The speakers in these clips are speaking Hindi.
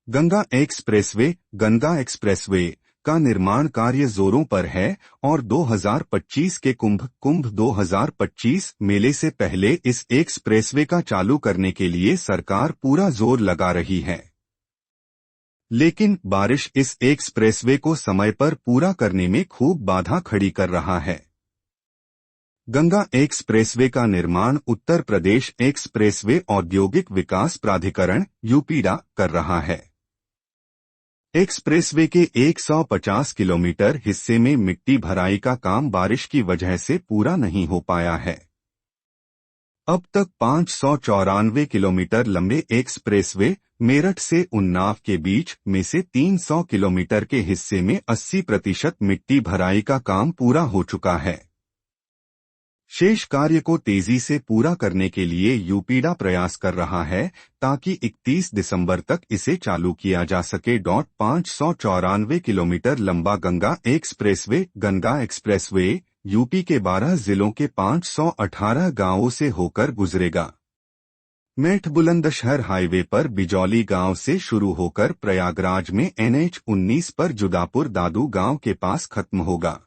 गंगा एक्सप्रेसवे का निर्माण कार्य जोरों पर है और 2025 के कुंभ 2025 मेले से पहले इस एक्सप्रेसवे का चालू करने के लिए सरकार पूरा जोर लगा रही है। लेकिन बारिश इस एक्सप्रेसवे को समय पर पूरा करने में खूब बाधा खड़ी कर रहा है। गंगा एक्सप्रेसवे का निर्माण उत्तर प्रदेश एक्सप्रेसवे औद्योगिक विकास प्राधिकरण यूपीडा कर रहा है। एक्सप्रेसवे के 150 किलोमीटर हिस्से में मिट्टी भराई का काम बारिश की वजह से पूरा नहीं हो पाया है। अब तक 594 किलोमीटर लंबे एक्सप्रेसवे मेरठ से उन्नाव के बीच में से 300 किलोमीटर के हिस्से में 80% मिट्टी भराई का काम पूरा हो चुका है। शेष कार्य को तेजी से पूरा करने के लिए यूपीडा प्रयास कर रहा है ताकि 31 दिसंबर तक इसे चालू किया जा सके। 594 किलोमीटर लंबा गंगा एक्सप्रेसवे यूपी के 12 जिलों के 518 गांवों से होकर गुजरेगा। मेरठ बुलंदशहर हाईवे पर बिजौली गांव से शुरू होकर प्रयागराज में NH-19 पर जुदापुर दादू गांव के पास खत्म होगा।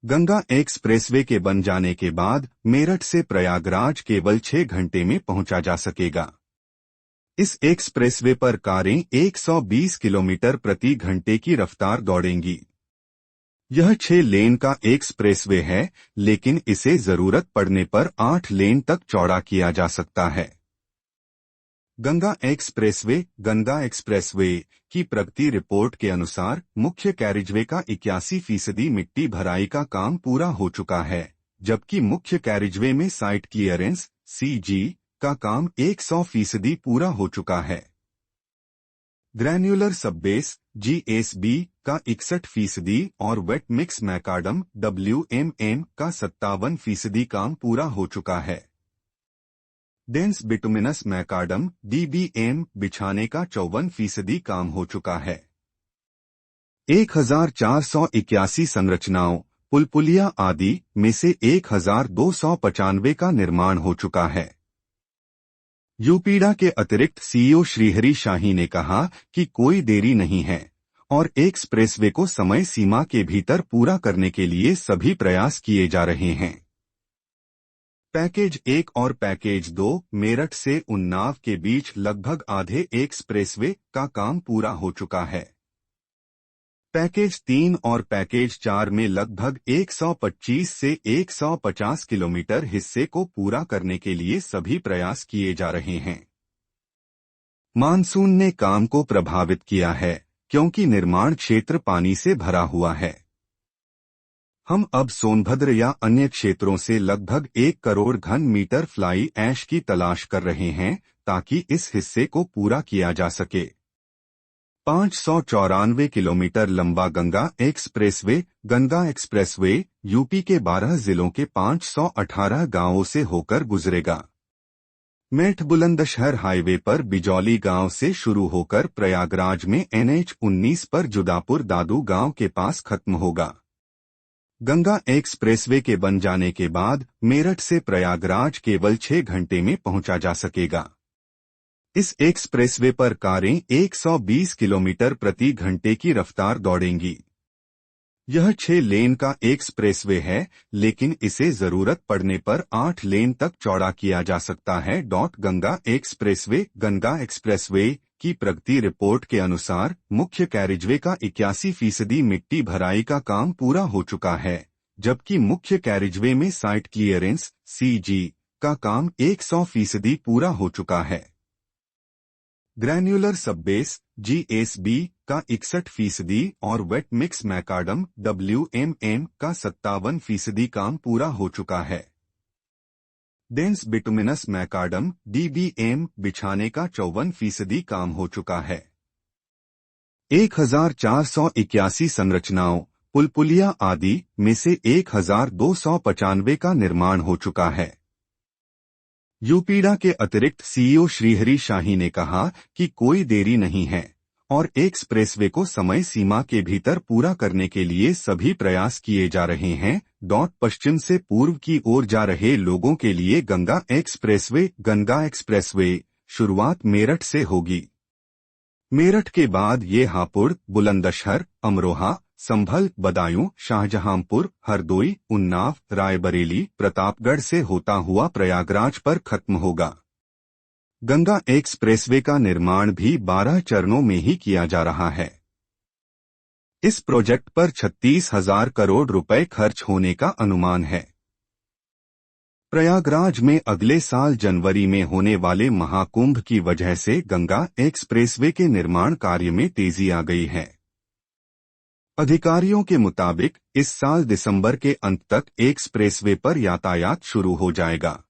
गंगा एक्सप्रेसवे के बन जाने के बाद मेरठ से प्रयागराज केवल 6 घंटे में पहुंचा जा सकेगा। इस एक्सप्रेसवे पर कारें 120 किलोमीटर प्रति घंटे की रफ्तार दौड़ेंगी। यह 6 लेन का एक्सप्रेसवे है, लेकिन इसे जरूरत पड़ने पर 8 लेन तक चौड़ा किया जा सकता है। गंगा एक्सप्रेसवे की प्रगति रिपोर्ट के अनुसार मुख्य कैरिजवे का 81% मिट्टी भराई का काम पूरा हो चुका है, जबकि मुख्य कैरिजवे में साइट क्लियरेंस CG का काम 100% पूरा हो चुका है। ग्रैन्युलर सबबेस GSB का 61% और वेट मिक्स मैकाडम WMM का 57% काम पूरा हो चुका है। डेंस बिटुमिनस मैकाडम DBM बिछाने का 54% काम हो चुका है। 1481 संरचनाओं पुलिया आदि में से 1295 का निर्माण हो चुका है। यूपीडा के अतिरिक्त CEO श्रीहरि शाही ने कहा कि कोई देरी नहीं है और एक्सप्रेसवे को समय सीमा के भीतर पूरा करने के लिए सभी प्रयास किए जा रहे हैं। पैकेज 1 और पैकेज 2 मेरठ से उन्नाव के बीच लगभग आधे एक्सप्रेसवे का काम पूरा हो चुका है। पैकेज 3 और पैकेज 4 में लगभग 125 से 150 किलोमीटर हिस्से को पूरा करने के लिए सभी प्रयास किए जा रहे हैं। मानसून ने काम को प्रभावित किया है क्योंकि निर्माण क्षेत्र पानी से भरा हुआ है। हम अब सोनभद्र या अन्य क्षेत्रों से लगभग 1 करोड़ घन मीटर फ्लाई ऐश की तलाश कर रहे हैं ताकि इस हिस्से को पूरा किया जा सके। 594 किलोमीटर लंबा गंगा एक्सप्रेसवे यूपी के 12 जिलों के 518 गांवों से होकर गुजरेगा। मेरठ बुलंदशहर हाईवे पर बिजौली गांव से शुरू होकर प्रयागराज में NH-19 पर जुदापुर दादू गांव के पास खत्म होगा। गंगा एक्सप्रेसवे के बन जाने के बाद मेरठ से प्रयागराज केवल 6 घंटे में पहुंचा जा सकेगा। इस एक्सप्रेसवे पर कारें 120 किलोमीटर प्रति घंटे की रफ्तार दौड़ेंगी। यह 6 लेन का एक्सप्रेसवे है, लेकिन इसे जरूरत पड़ने पर 8 लेन तक चौड़ा किया जा सकता है। गंगा एक्सप्रेसवे की प्रगति रिपोर्ट के अनुसार मुख्य कैरिजवे का 81% मिट्टी भराई का काम पूरा हो चुका है, जबकि मुख्य कैरिजवे में साइट क्लियरेंस CG का काम 100% पूरा हो चुका है। ग्रैन्युलर सबबेस GSB का 61% और वेट मिक्स मैकाडम WMM का 57% काम पूरा हो चुका है। डेंस बिटुमिनस मैकाडम DBM बिछाने का 54% काम हो चुका है। 1481 संरचनाओं पुलिया आदि में से 1295 का निर्माण हो चुका है। यूपीडा के अतिरिक्त CEO श्रीहरि शाही ने कहा कि कोई देरी नहीं है और एक्सप्रेसवे को समय सीमा के भीतर पूरा करने के लिए सभी प्रयास किए जा रहे हैं। पश्चिम से पूर्व की ओर जा रहे लोगों के लिए गंगा एक्सप्रेसवे शुरुआत मेरठ से होगी। मेरठ के बाद ये हापुड़, बुलंदशहर, अमरोहा, संभल, बदायूं, शाहजहांपुर, हरदोई, उन्नाव, रायबरेली, प्रतापगढ़ से होता हुआ प्रयागराज पर खत्म होगा। गंगा एक्सप्रेसवे का निर्माण भी 12 चरणों में ही किया जा रहा है। इस प्रोजेक्ट पर 36,000 करोड़ रुपए खर्च होने का अनुमान है। प्रयागराज में अगले साल जनवरी में होने वाले महाकुंभ की वजह से गंगा एक्सप्रेसवे के निर्माण कार्य में तेजी आ गई है। अधिकारियों के मुताबिक इस साल दिसंबर के अंत तक एक्सप्रेसवे पर यातायात शुरू हो जाएगा।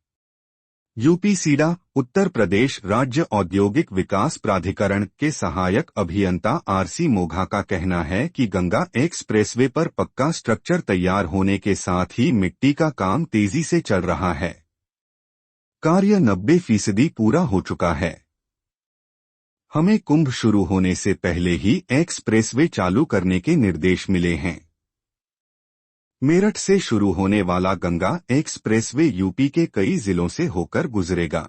यूपीसीडा, उत्तर प्रदेश राज्य औद्योगिक विकास प्राधिकरण के सहायक अभियंता आरसी मोघा का कहना है कि गंगा एक्सप्रेसवे पर पक्का स्ट्रक्चर तैयार होने के साथ ही मिट्टी का काम तेजी से चल रहा है। कार्य 90% पूरा हो चुका है। हमें कुंभ शुरू होने से पहले ही एक्सप्रेसवे चालू करने के निर्देश मिले हैं। मेरठ से शुरू होने वाला गंगा एक्सप्रेसवे यूपी के कई जिलों से होकर गुजरेगा।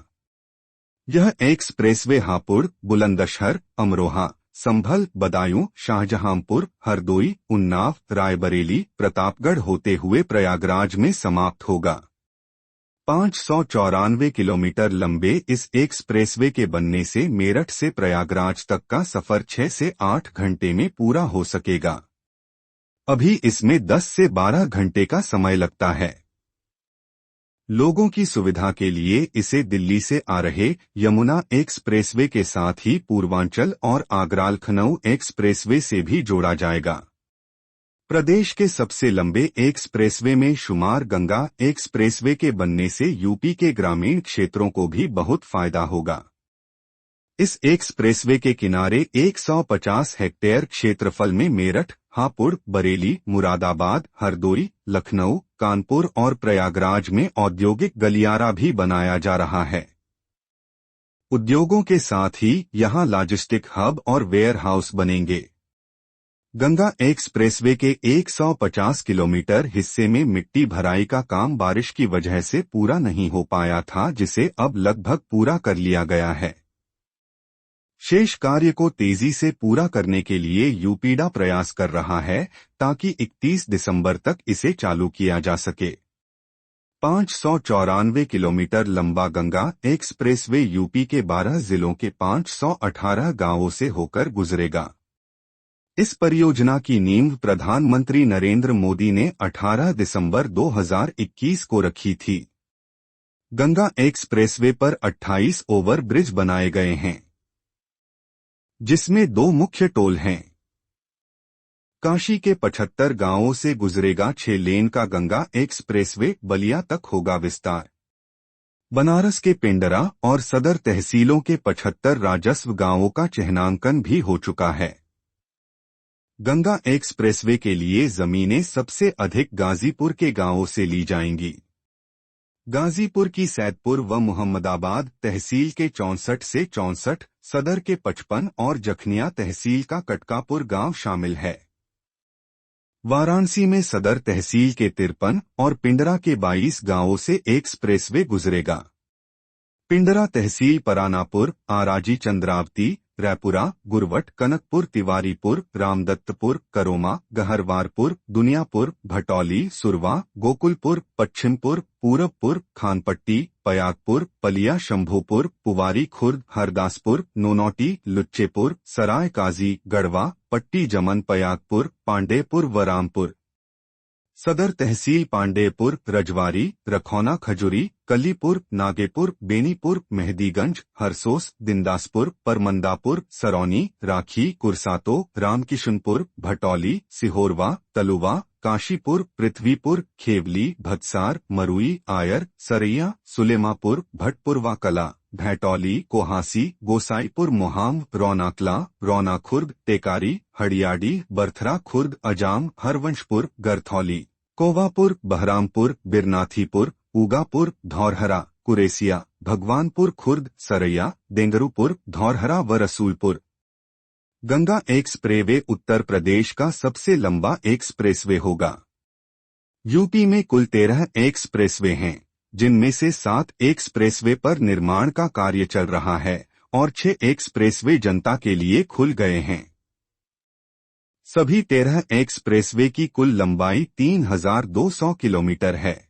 यह एक्सप्रेसवे हापुड़, बुलंदशहर, अमरोहा, संभल, बदायूं, शाहजहांपुर, हरदोई, उन्नाव, रायबरेली, प्रतापगढ़ होते हुए प्रयागराज में समाप्त होगा। 594 किलोमीटर लंबे इस एक्सप्रेसवे के बनने से मेरठ से प्रयागराज तक का सफर 6 से 8 घंटे में पूरा हो सकेगा। अभी इसमें 10 से 12 घंटे का समय लगता है। लोगों की सुविधा के लिए इसे दिल्ली से आ रहे यमुना एक्सप्रेसवे के साथ ही पूर्वांचल और आगरा लखनऊ एक्सप्रेसवे से भी जोड़ा जाएगा। प्रदेश के सबसे लंबे एक्सप्रेसवे में शुमार गंगा एक्सप्रेसवे के बनने से यूपी के ग्रामीण क्षेत्रों को भी बहुत फायदा होगा। इस एक्सप्रेसवे के किनारे 150 हेक्टेयर क्षेत्रफल में मेरठ, हापुड़, बरेली, मुरादाबाद, हरदोई, लखनऊ, कानपुर और प्रयागराज में औद्योगिक गलियारा भी बनाया जा रहा है। उद्योगों के साथ ही यहां लॉजिस्टिक हब और वेयर हाउस बनेंगे। गंगा एक्सप्रेसवे के 150 किलोमीटर हिस्से में मिट्टी भराई का काम बारिश की वजह से पूरा नहीं हो पाया था, जिसे अब लगभग पूरा कर लिया गया है। शेष कार्य को तेजी से पूरा करने के लिए यूपीडा प्रयास कर रहा है ताकि 31 दिसंबर तक इसे चालू किया जा सके। 594 किलोमीटर लंबा गंगा एक्सप्रेसवे यूपी के 12 जिलों के 518 गांवों से होकर गुजरेगा। इस परियोजना की नींव प्रधानमंत्री नरेंद्र मोदी ने 18 दिसंबर 2021 को रखी थी। गंगा एक्सप्रेसवे पर 28 ओवर ब्रिज बनाए गए हैं, जिसमें 2 मुख्य टोल हैं। काशी के 75 गांवों से गुजरेगा 6 लेन का गंगा एक्सप्रेसवे, बलिया तक होगा विस्तार। बनारस के पिंडरा और सदर तहसीलों के 75 राजस्व गांवों का चिह्नांकन भी हो चुका है। गंगा एक्सप्रेसवे के लिए जमीनें सबसे अधिक गाजीपुर के गांवों से ली जाएंगी। गाजीपुर की सैदपुर व मोहम्मदाबाद तहसील के 64 से 64, सदर के 55 और जखनिया तहसील का कटकापुर गांव शामिल है। वाराणसी में सदर तहसील के 53 और पिंडरा के 22 गांवों से एक्सप्रेसवे गुजरेगा। पिंडरा तहसील परानापुर, आराजी, चंद्रावती, रैपुरा, गुरवट, कनकपुर, तिवारीपुर, रामदत्तपुर, करोमा, गहरवारपुर, दुनियापुर, भटौली, सुरवा, गोकुलपुर, पश्चिमपुर, पूरबपुर, खानपट्टी, पयागपुर, पलिया, शंभूपुर, पुवारी खुर्द, हरदासपुर, नोनौटी, लुच्चेपुर, सराय काजी, गढ़वा, पट्टी जमन, पयागपुर, पांडेपुर व रामपुर। सदर तहसील पांडेपुर, रजवारी, रखौना, खजुरी, कलीपुर, नागेपुर, बेनीपुर, मेहदीगंज, हरसोस, दिंदासपुर, परमंदापुर, सरौनी, राखी, कुरसातो, रामकिशनपुर, भटौली, सिहोरवा, तलुवा, काशीपुर, पृथ्वीपुर, खेवली, भदसार, मरुई, आयर, सरैया, सुलेमापुर, भटपुरवा कला, भैटौली, कोहासी, गोसाईपुर, मोहाम, रौनाकला, रौनाखुर्द, टेकारी, हड़ियाडी, बरथरा खुर्द, अजाम, हरवंशपुर, गरथौली, कोवापुर, बहरामपुर, बिरनाथीपुर, ऊगापुर, धौरहरा, कुरेसिया, भगवानपुर खुर्द, सरैया, देंगरूपुर, धौरहरा व रसूलपुर। गंगा एक्सप्रेसवे उत्तर प्रदेश का सबसे लंबा एक्सप्रेसवे होगा। यूपी में कुल 13 एक्सप्रेसवे हैं, जिनमें से 7 एक्सप्रेसवे पर निर्माण का कार्य चल रहा है और 6 एक्सप्रेसवे जनता के लिए खुल गए हैं। सभी 13 एक्सप्रेसवे की कुल लंबाई 3200 किलोमीटर है।